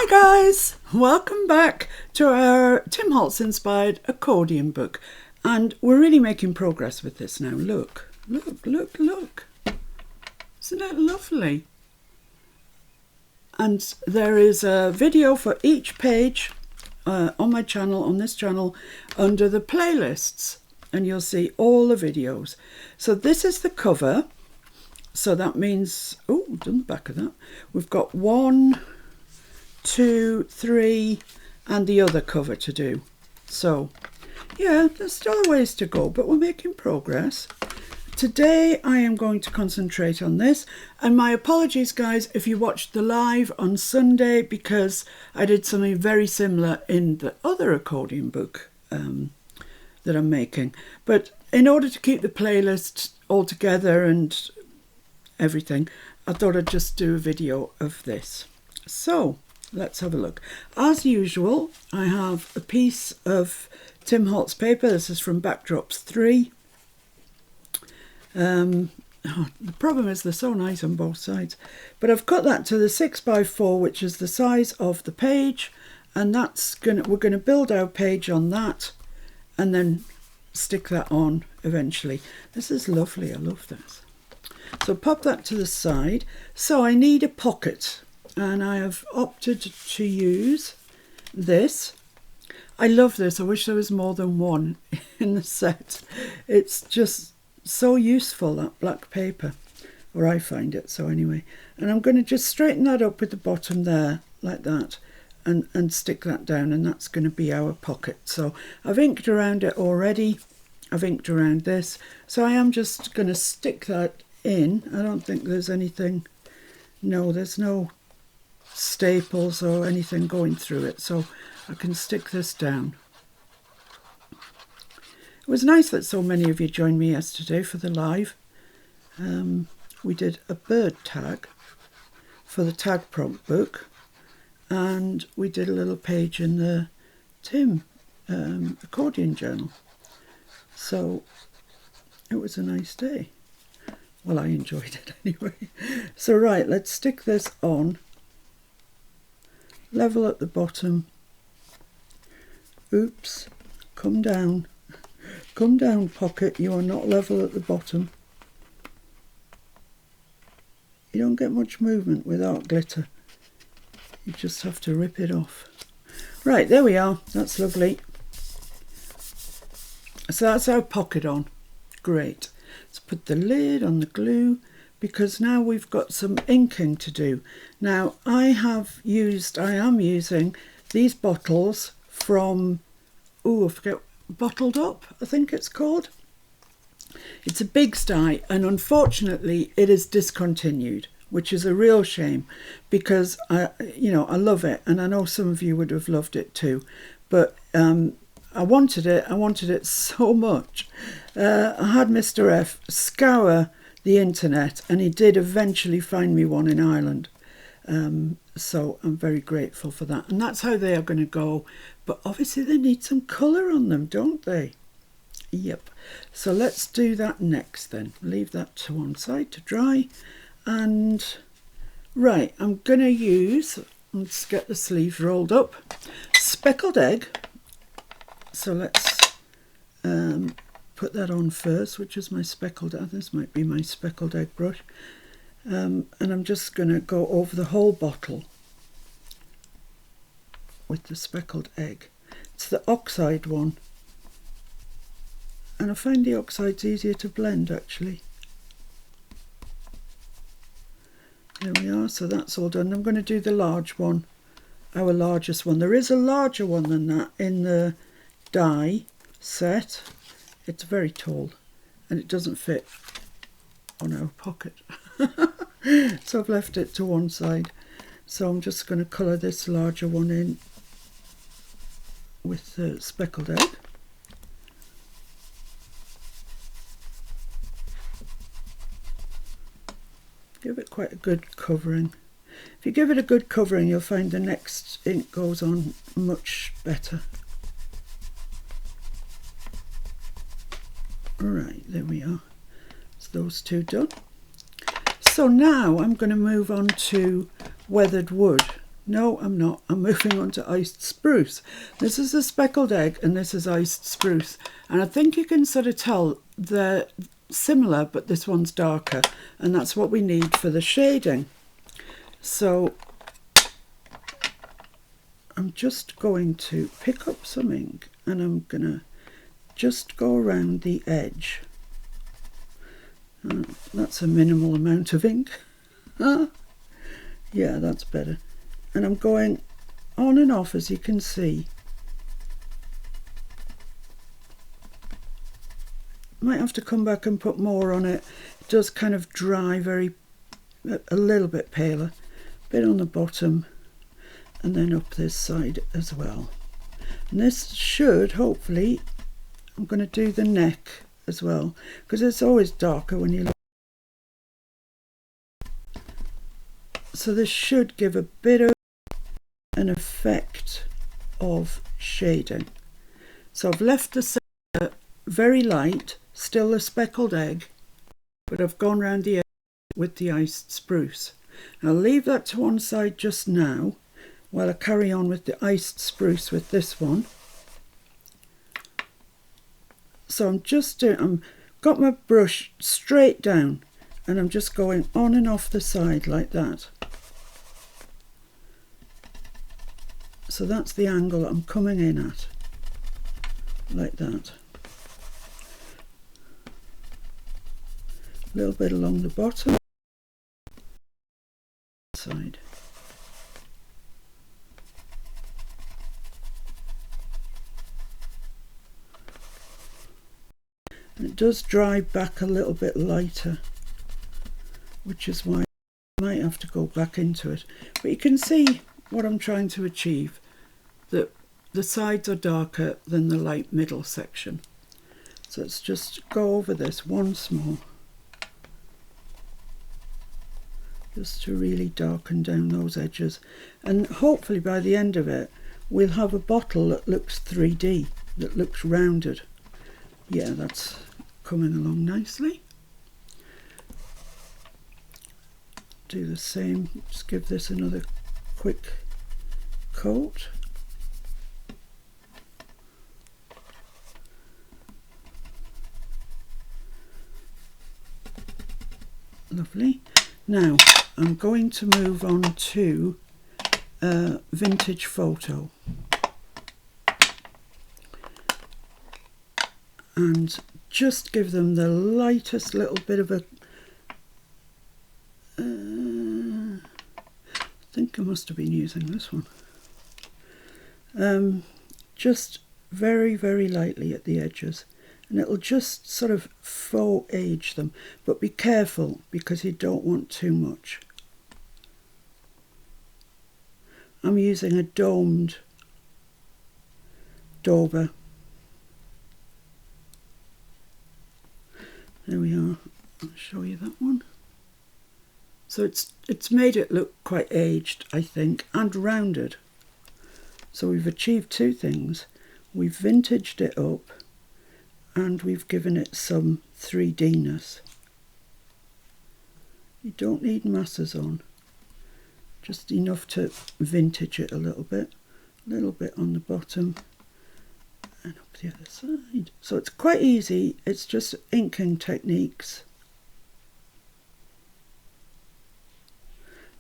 guys, welcome back to our Tim Holtz Inspired Accordion Book, and we're really making progress with this now. Look, isn't that lovely? And there is a video for each page on my channel, on this channel, under the playlists, and you'll see all the videos. So this is the cover, so that means, oh, we've done the back of that. We've got 1, 2, 3 and the other cover to do. So yeah, there's still a ways to go, but we're making progress. Today I am going to concentrate on this, and my apologies guys if you watched the live on Sunday, because I did something very similar in the other accordion book that I'm making. But in order to keep the playlist all together and everything, I thought I'd just do a video of this. So let's have a look. As usual, I have a piece of Tim Holtz paper. This is from Backdrops 3. The problem is they're so nice on both sides, but I've cut that to the 6x4, which is the size of the page, and we're gonna build our page on that and then stick that on eventually. This is lovely, I love this. So pop that to the side. So I need a pocket, and I have opted to use this. I love this. I wish there was more than one in the set. It's just so useful, that black paper, or I find it so anyway. And I'm going to just straighten that up with the bottom there like that, and stick that down, and that's going to be our pocket. So I've inked around it already. I've inked around this, so I am just going to stick that in. I don't think there's anything, no, there's no staples or anything going through it, so I can stick this down. It was nice that so many of you joined me yesterday for the live. We did a bird tag for the tag prompt book, and we did a little page in the Tim accordion journal. So it was a nice day. Well, I enjoyed it anyway. So right, let's stick this on. Level at the bottom. Oops, come down. Come down, pocket, you are not level at the bottom. You don't get much movement without glitter. You just have to rip it off. Right, there we are, that's lovely. So that's our pocket on. Great. Let's put the lid on the glue, because now we've got some inking to do. Now I am using these bottles from, I forget, Bottled Up, I think it's called. It's a big style, and unfortunately it is discontinued, which is a real shame, because I love it, and I know some of you would have loved it too, but I wanted it so much. I had Mr. F scour the internet, and he did eventually find me one in Ireland. So I'm very grateful for that, and that's how they are going to go. But obviously they need some colour on them, don't they? Yep. So let's do that next then. Leave that to one side to dry. And right, I'm going to use, let's get the sleeves rolled up, speckled egg. So let's put that on first, which is my speckled egg. This might be my speckled egg brush. And I'm just going to go over the whole bottle with the speckled egg. It's the oxide one, and I find the oxide's easier to blend actually. There we are, so that's all done. I'm going to do the large one, our largest one. There is a larger one than that in the die set. It's very tall and it doesn't fit on our pocket. So I've left it to one side. So I'm just going to colour this larger one in with the speckled egg. Give it quite a good covering. If you give it a good covering, you'll find the next ink goes on much better. Alright, there we are. So those two done. So now I'm going to move on to weathered wood. No, I'm not. I'm moving on to iced spruce. This is a speckled egg and this is iced spruce. And I think you can sort of tell they're similar, but this one's darker. And that's what we need for the shading. So I'm just going to pick up some ink and I'm going to just go around the edge. That's a minimal amount of ink. Yeah, that's better. And I'm going on and off, as you can see. Might have to come back and put more on it. It does kind of dry a little bit paler. Bit on the bottom and then up this side as well. And this should, hopefully, I'm going to do the neck as well, because it's always darker when you look. So this should give a bit of an effect of shading. So I've left the centre very light, still a speckled egg, but I've gone round the edge with the iced spruce. I'll leave that to one side just now while I carry on with the iced spruce with this one. So I'm got my brush straight down and I'm just going on and off the side like that. So that's the angle I'm coming in at, like that. A little bit along the bottom side. And it does dry back a little bit lighter, which is why I might have to go back into it. But you can see what I'm trying to achieve, that the sides are darker than the light middle section. So let's just go over this once more, just to really darken down those edges. And hopefully by the end of it we'll have a bottle that looks 3D, that looks rounded. Yeah, that's coming along nicely. Do the same, just give this another quick coat. Lovely. Now I'm going to move on to a vintage photo and just give them the lightest little bit of a I think I must have been using this one. Just very, very lightly at the edges, and it'll just sort of faux age them, but be careful because you don't want too much. I'm using a domed dauber. There we are. I'll show you that one. So it's made it look quite aged, I think, and rounded. So we've achieved two things. We've vintaged it up and we've given it some 3D-ness. You don't need masses on, just enough to vintage it a little bit on the bottom and up the other side. So it's quite easy, it's just inking techniques.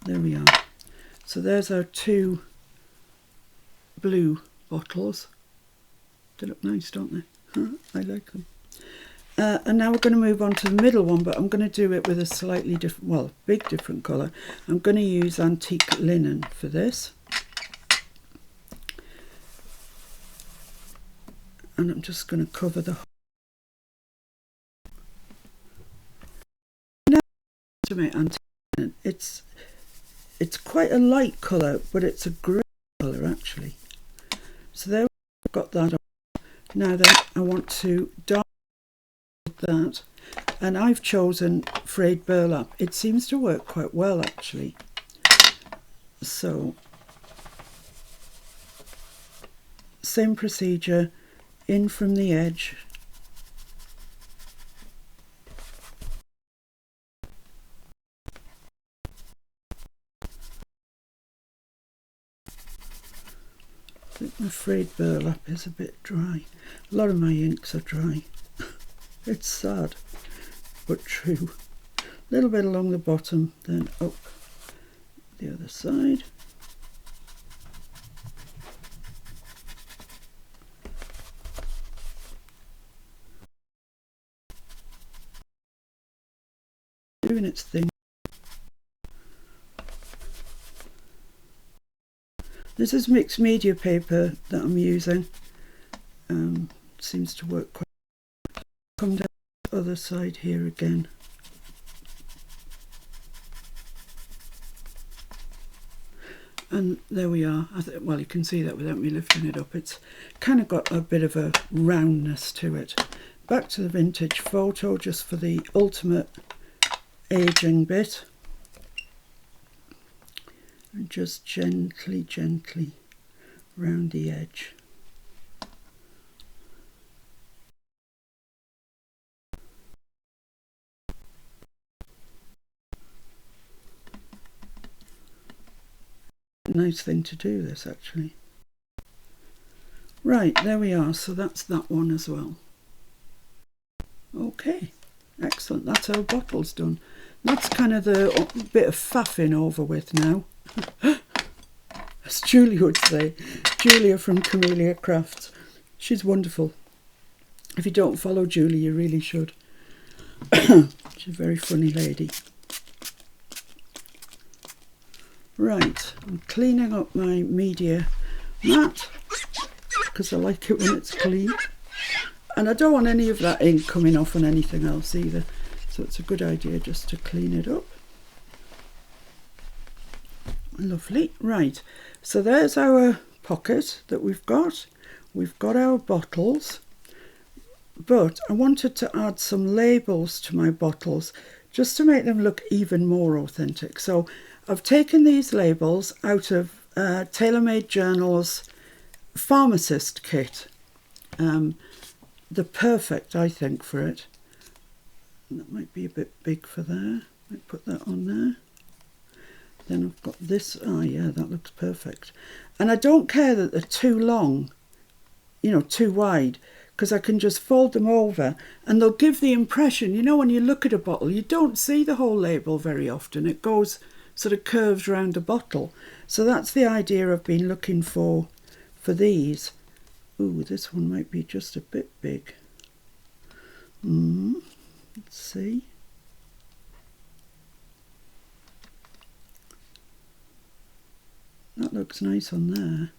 There we are. So there's our two blue bottles. They look nice, don't they? I like them. And now we're going to move on to the middle one, but I'm going to do it with a slightly different, well, big different colour. I'm going to use antique linen for this. And I'm just going to cover the whole. Now to make antique linen, it's quite a light colour, but it's a grey colour actually. So there we've got that on. Now then I want to darken that, and I've chosen frayed burlap. It seems to work quite well actually. So same procedure, in from the edge. I'm afraid burlap is a bit dry. A lot of my inks are dry. It's sad, but true. A little bit along the bottom, then up the other side. Doing its thing. This is mixed media paper that I'm using. Seems to work quite well. Come down the other side here again. And there we are. Well, you can see that without me lifting it up. It's kind of got a bit of a roundness to it. Back to the vintage photo, just for the ultimate aging bit. And just gently, gently round the edge. Nice thing to do, this, actually. Right, there we are. So that's that one as well. Okay, excellent. That's our bottles done. That's kind of the bit of faffing over with now. As Julie would say. Julia from Camellia Crafts. She's wonderful. If you don't follow Julie, you really should. She's a very funny lady. Right, I'm cleaning up my media mat because I like it when it's clean. And I don't want any of that ink coming off on anything else either. So it's a good idea just to clean it up. Lovely. Right, so there's our pocket that we've got. We've got our bottles. But I wanted to add some labels to my bottles just to make them look even more authentic. So I've taken these labels out of TaylorMade Journal's Pharmacist kit. They're perfect, I think, for it. That might be a bit big for there. Might put that on there. Then I've got this. Oh yeah, that looks perfect. And I don't care that they're too long, you know, too wide, because I can just fold them over and they'll give the impression, you know, when you look at a bottle, you don't see the whole label very often. It goes sort of curves around the bottle. So that's the idea I've been looking for these. Ooh, this one might be just a bit big. Let's see. That looks nice on there.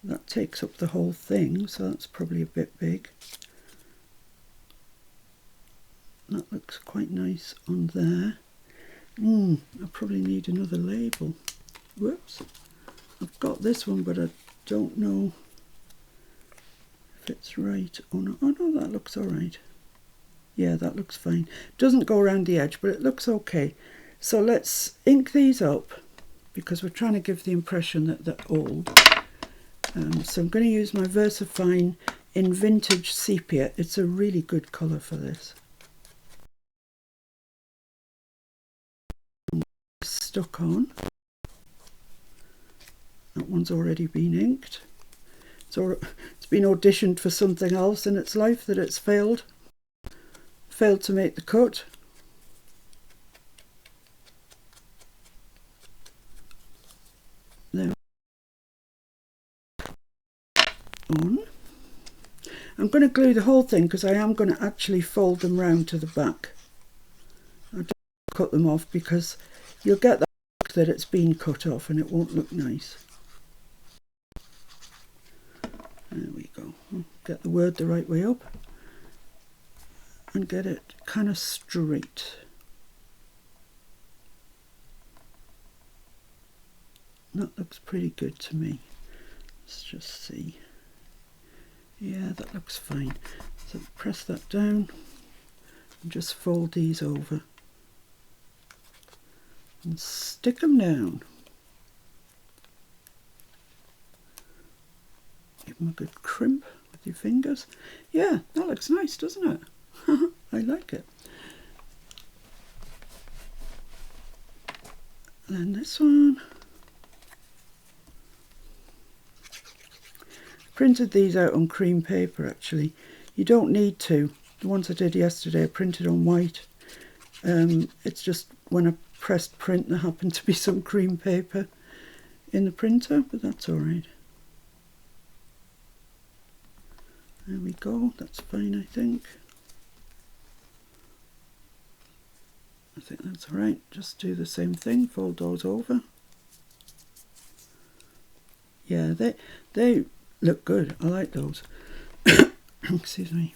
That takes up the whole thing, so that's probably a bit big. That looks quite nice on there. I probably need another label. Whoops. I've got this one, but I don't know if it's right or not. Oh no, that looks alright. Yeah, that looks fine. Doesn't go around the edge, but it looks okay. So let's ink these up, because we're trying to give the impression that they're old. So I'm going to use my VersaFine in Vintage Sepia. It's a really good colour for this. Stuck on. That one's already been inked. So it's been auditioned for something else in its life that it's failed to make the cut. There. On. I'm going to glue the whole thing because I am going to actually fold them round to the back. I don't cut them off because you'll get that it's been cut off and it won't look nice. There we go. Get the word the right way up and get it kind of straight. That looks pretty good to me. Let's just see. Yeah, that looks fine. So press that down and just fold these over and stick them down. Give them a good crimp with your fingers. Yeah, that looks nice, doesn't it? I like it. And then this one. Printed these out on cream paper actually. You don't need to. The ones I did yesterday I printed on white. It's just when I pressed print there happened to be some cream paper in the printer, but that's alright. There we go, that's fine I think. I think that's alright. Just do the same thing, fold those over. Yeah, they look good. I like those. Excuse me.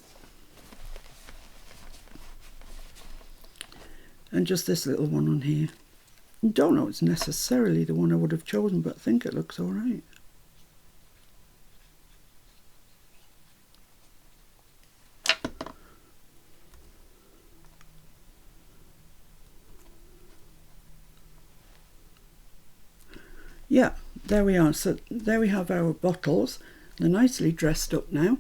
And just this little one on here. I don't know it's necessarily the one I would have chosen, but I think it looks alright. Yeah, there we are. So there we have our bottles. They're nicely dressed up now.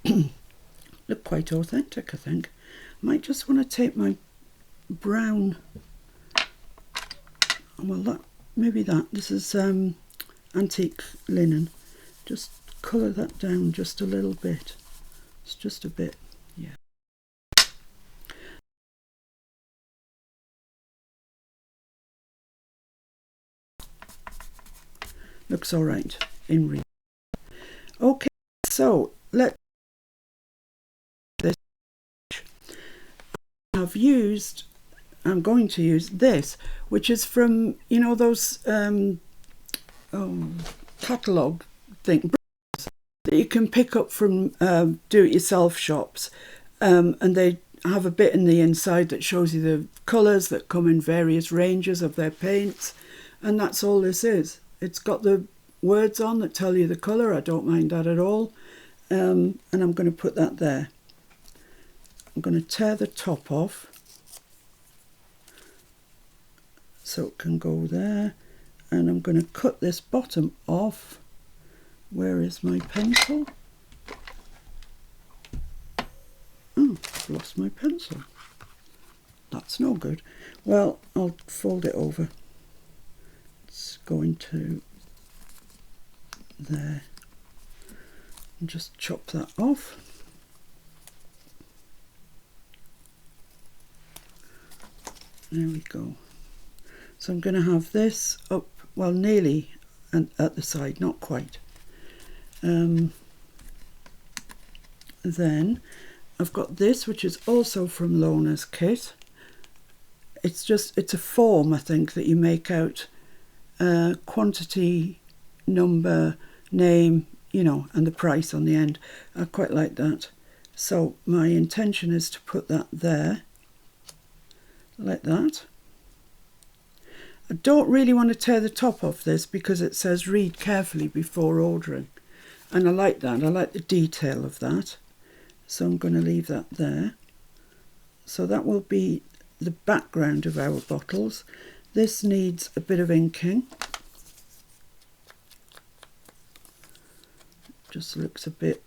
Look quite authentic, I think. I might just want to take my brown, well, maybe that. This is antique linen. Just colour that down just a little bit. It's just a bit, yeah. Looks all right in real. Okay, so let's this. I'm going to use this, which is from, you know, those catalogue thing that you can pick up from do-it-yourself shops, and they have a bit in the inside that shows you the colours that come in various ranges of their paints, and that's all this is. It's got the words on that tell you the colour. I don't mind that at all. And I'm going to put that there. I'm going to tear the top off so it can go there. And I'm going to cut this bottom off. Where is my pencil? Oh, I've lost my pencil. That's no good. Well, I'll fold it over. It's going to there. And just chop that off. There we go. So I'm going to have this up, well, nearly and at the side, not quite. Then I've got this, which is also from Lona's kit. It's a form, I think, that you make out quantity, number, name, you know, and the price on the end. I quite like that. So my intention is to put that there, like that. I don't really want to tear the top off this because it says read carefully before ordering. And I like that. I like the detail of that. So I'm going to leave that there. So that will be the background of our bottles. This needs a bit of inking. Just looks a bit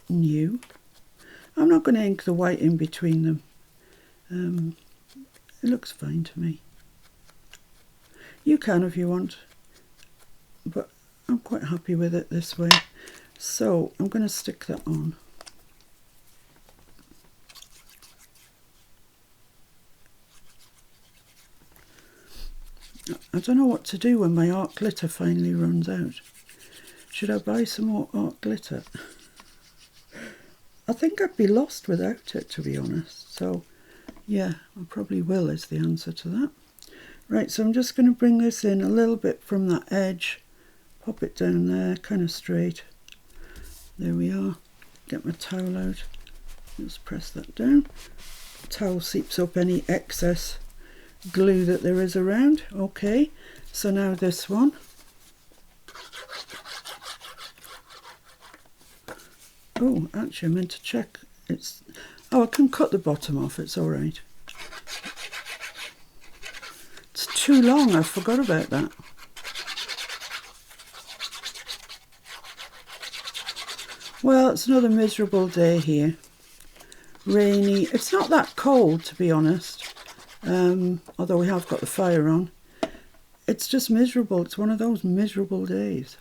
new. I'm not going to ink the white in between them. It looks fine to me. You can if you want, but I'm quite happy with it this way. So I'm going to stick that on. I don't know what to do when my art glitter finally runs out. Should I buy some more art glitter? I think I'd be lost without it, to be honest. So yeah, I probably will is the answer to that. Right, so I'm just going to bring this in a little bit from that edge, pop it down there, kind of straight. There we are. Get my towel out, just press that down. The towel seeps up any excess glue that there is around. Okay, so now this one. Oh, actually I meant to check. I can cut the bottom off, it's all right. It's too long, I forgot about that. Well, it's another miserable day here. Rainy. It's not that cold, to be honest, although we have got the fire on. It's just miserable. It's one of those miserable days.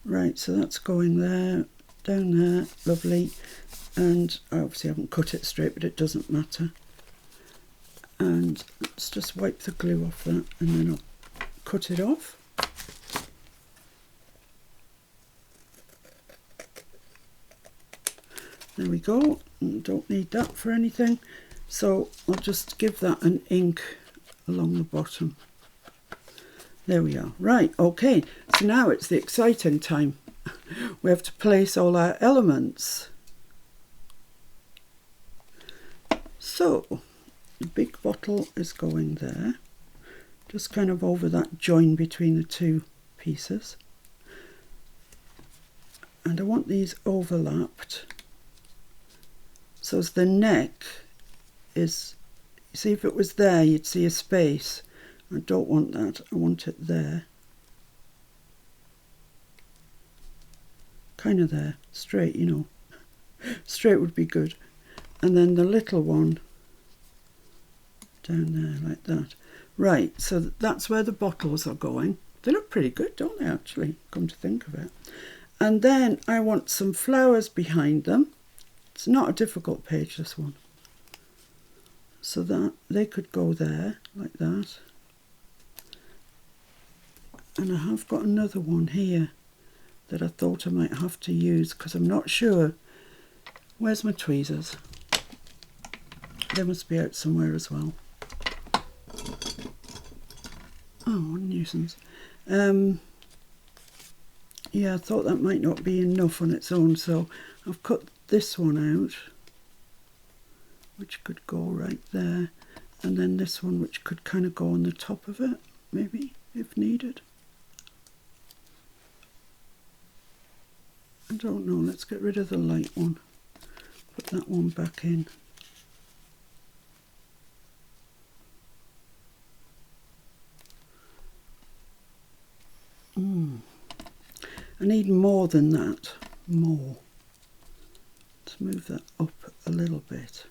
Right, so that's going there, down there, lovely. And I obviously haven't cut it straight, but it doesn't matter. And let's just wipe the glue off that, and then I'll cut it off. There we go. Don't need that for anything, so I'll just give that an ink along the bottom. There we are. Right, okay, so now it's the exciting time. We have to place all our elements. So the big bottle is going there, just kind of over that join between the two pieces. And I want these overlapped. So as the neck is, you see, if it was there, you'd see a space. I don't want that, I want it there. Kind of there, straight, you know. Straight would be good. And then the little one down there like that. Right, so that's where the bottles are going. They look pretty good, don't they, actually, come to think of it. And then I want some flowers behind them. It's not a difficult page, this one. So that they could go there, like that. And I have got another one here that I thought I might have to use because I'm not sure. Where's my tweezers? They must be out somewhere as well. Oh, what a nuisance. Yeah, I thought that might not be enough on its own, so I've cut this one out, which could go right there, and then this one which could kind of go on the top of it, maybe, if needed. I don't know, let's get rid of the light one. Put that one back in. I need more than that, more. Let's move that up a little bit.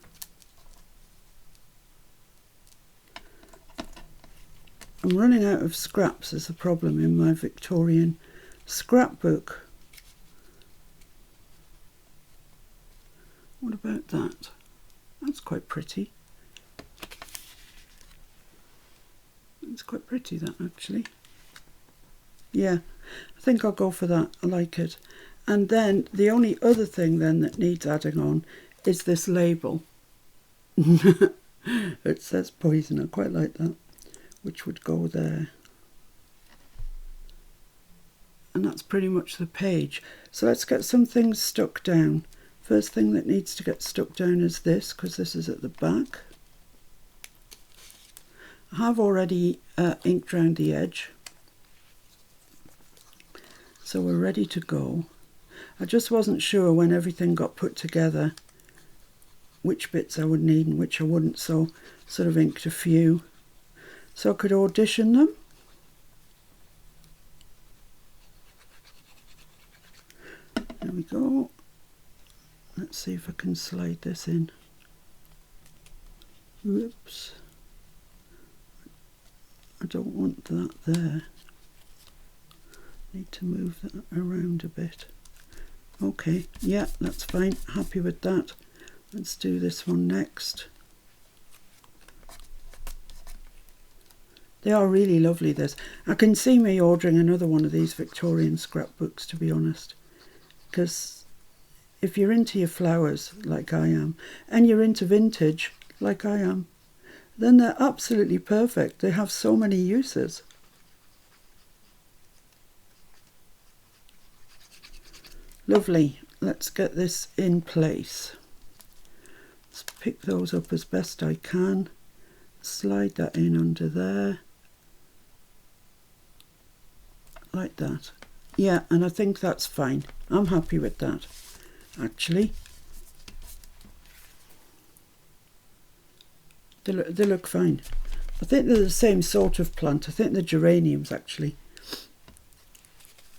I'm running out of scraps is the problem in my Victorian scrapbook. What about that? That's quite pretty. It's quite pretty, that, actually. Yeah, I think I'll go for that. I like it. And then the only other thing then that needs adding on is this label. It says poison. I quite like that, which would go there. And that's pretty much the page. So let's get some things stuck down. First thing that needs to get stuck down is this, because this is at the back. I have already inked round the edge. So we're ready to go. I just wasn't sure when everything got put together which bits I would need and which I wouldn't, so sort of inked a few so I could audition them. There we go. Let's see if I can slide this in. Whoops. I don't want that there. Need to move that around a bit. Okay, yeah, that's fine. Happy with that. Let's do this one next. They are really lovely, this. I can see me ordering another one of these Victorian scrapbooks, to be honest. Because if you're into your flowers, like I am, and you're into vintage, like I am, then they're absolutely perfect. They have so many uses. Lovely. Let's get this in place. Let's pick those up as best I can. Slide that in under there. Like that. Yeah, and I think that's fine. I'm happy with that, actually. They look fine. I think they're the same sort of plant. I think they're geraniums, actually.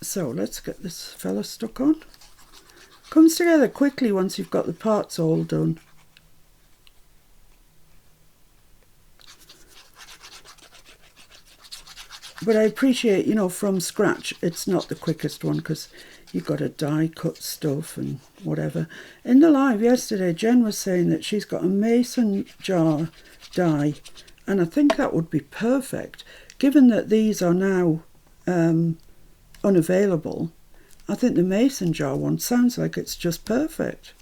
So let's get this fella stuck on. Comes together quickly once you've got the parts all done. But I appreciate, you know, from scratch, it's not the quickest one because you've got to die cut stuff and whatever. In the live yesterday, Jen was saying that she's got a mason jar die, and I think that would be perfect. Given that these are now unavailable, I think the mason jar one sounds like it's just perfect.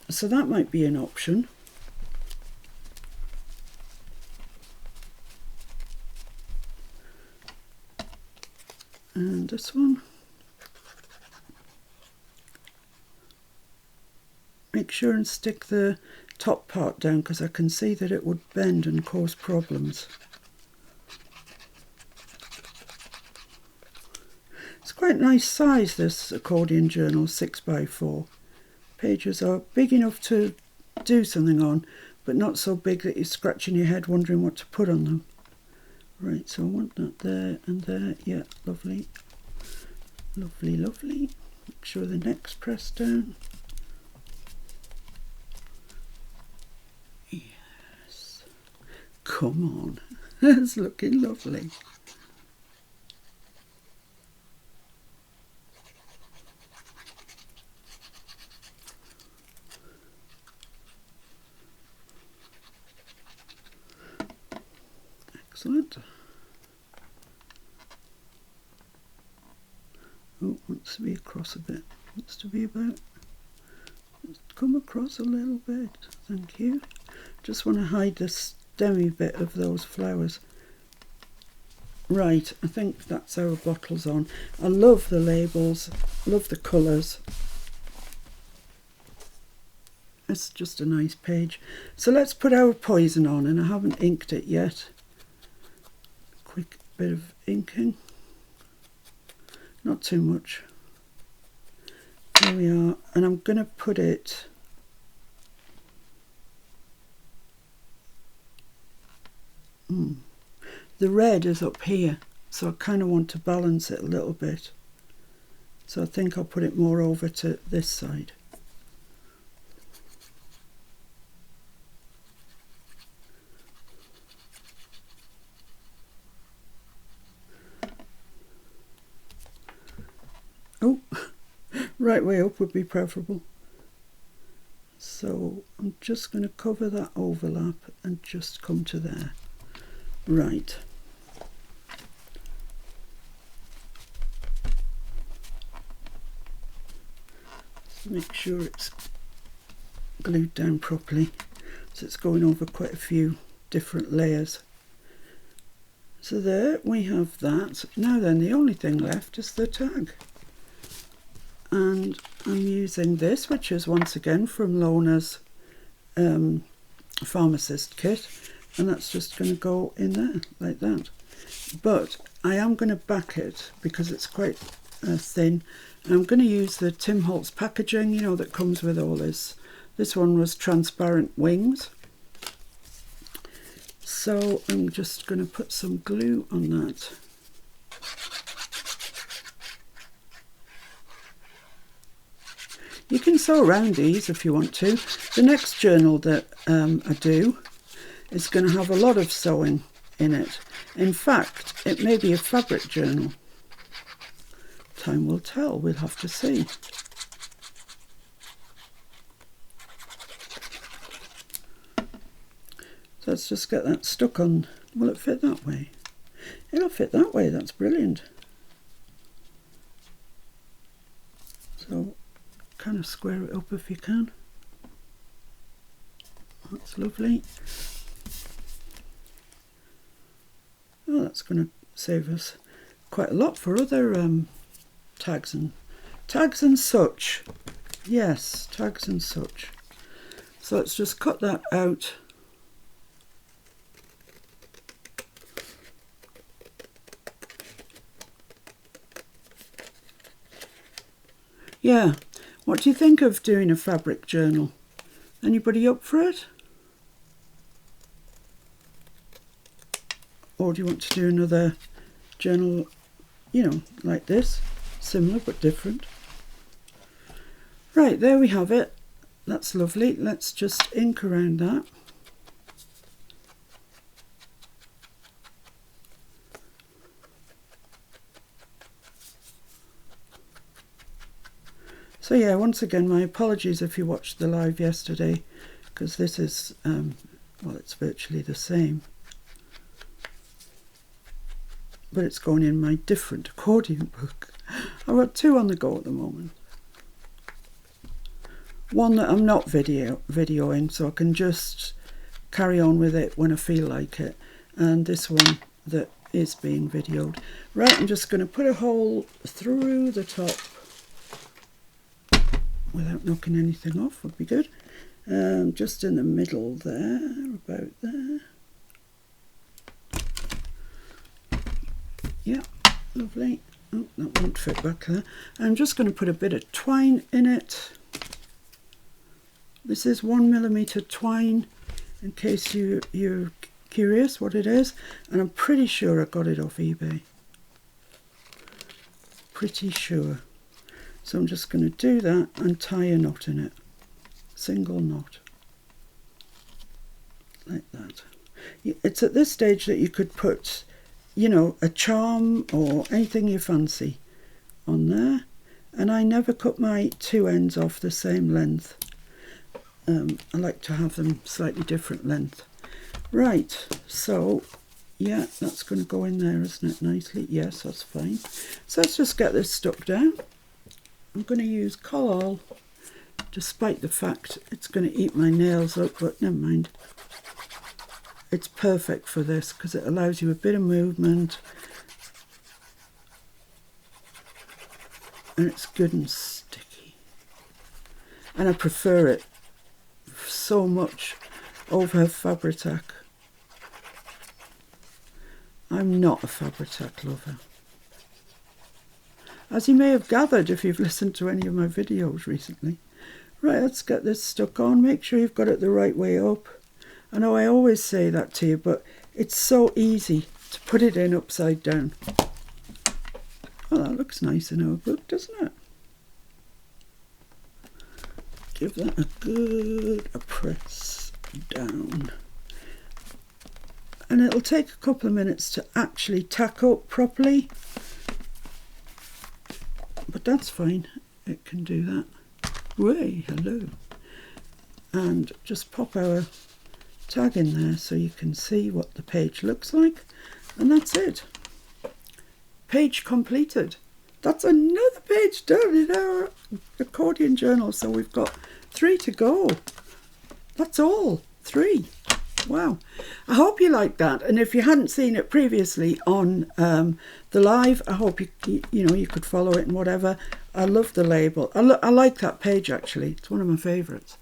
So that might be an option. And this one. Make sure and stick the top part down because I can see that it would bend and cause problems. It's quite a nice size, this accordion journal, 6x4. Pages are big enough to do something on, but not so big that you're scratching your head wondering what to put on them. Right, so I want that there and there. Yeah, lovely. Lovely, lovely. Make sure the neck's pressed down. Yes. Come on. That's looking lovely. Excellent. Oh, wants to be across a bit. Wants to be about. Come across a little bit. Thank you. Just want to hide the stemmy bit of those flowers. Right, I think that's our bottles on. I love the labels. Love the colours. It's just a nice page. So let's put our poison on, and I haven't inked it yet. Quick bit of inking, not too much. There we are, and I'm going to put it the red is up here, so I kind of want to balance it a little bit, so I think I'll put it more over to this side. Oh, right way up would be preferable. So I'm just going to cover that overlap and just come to there. Right. So make sure it's glued down properly, so it's going over quite a few different layers. So there we have that. Now then, the only thing left is the tag. And I'm using this, which is once again from Lona's pharmacist kit, and that's just going to go in there like that. But I am going to back it because it's quite thin, and I'm going to use the Tim Holtz packaging, you know, that comes with all this. This one was transparent wings, so I'm just going to put some glue on that. You can sew around these if you want to. The next journal that I do is going to have a lot of sewing in it. In fact, it may be a fabric journal. Time will tell, we'll have to see. So let's just get that stuck on. Will it fit that way? It'll fit that way, that's brilliant. So kind of square it up if you can. That's lovely. Oh, that's going to save us quite a lot for other tags and such. Yes, tags and such. So let's just cut that out. Yeah. What do you think of doing a fabric journal? Anybody up for it? Or do you want to do another journal, you know, like this? Similar but different. Right, there we have it. That's lovely. Let's just ink around that. So yeah, once again, my apologies if you watched the live yesterday, because this is, well, it's virtually the same. But it's going in my different accordion book. I've got two on the go at the moment. One that I'm not videoing, so I can just carry on with it when I feel like it. And this one that is being videoed. Right, I'm just going to put a hole through the top without knocking anything off, would be good. Just in the middle there, about there. Yeah, lovely. Oh, that won't fit back there. I'm just going to put a bit of twine in it. This is 1mm twine, in case you're curious what it is. And I'm pretty sure I got it off eBay. Pretty sure. So I'm just going to do that and tie a knot in it. Single knot. Like that. It's at this stage that you could put, you know, a charm or anything you fancy on there. And I never cut my two ends off the same length. I like to have them slightly different length. Right, so yeah, that's going to go in there, isn't it, nicely? Yes, that's fine. So let's just get this stuck down. I'm going to use collall, despite the fact it's going to eat my nails up, but never mind. It's perfect for this because it allows you a bit of movement and it's good and sticky. And I prefer it so much over Fabri-Tac. I'm not a Fabri-Tac lover. As you may have gathered if you've listened to any of my videos recently. Right, let's get this stuck on. Make sure you've got it the right way up. I know I always say that to you, but it's so easy to put it in upside down. Oh, that looks nice in our book, doesn't it? Give that a good press down. And it'll take a couple of minutes to actually tack up properly. But that's fine, it can do that. Way, hello. And just pop our tag in there so you can see what the page looks like. And that's it. Page completed. That's another page done in our accordion journal. So we've got 3 to go. That's all. 3. Wow. I hope you liked that. And if you hadn't seen it previously on the live, I hope you could follow it and whatever. I love the label. I like that page actually. It's one of my favourites.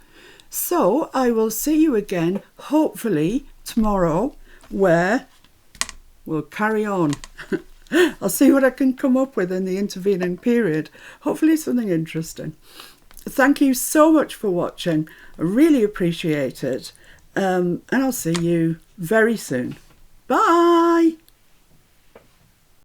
So I will see you again, hopefully tomorrow, where we'll carry on. I'll see what I can come up with in the intervening period. Hopefully something interesting. Thank you so much for watching. I really appreciate it. And I'll see you very soon. Bye.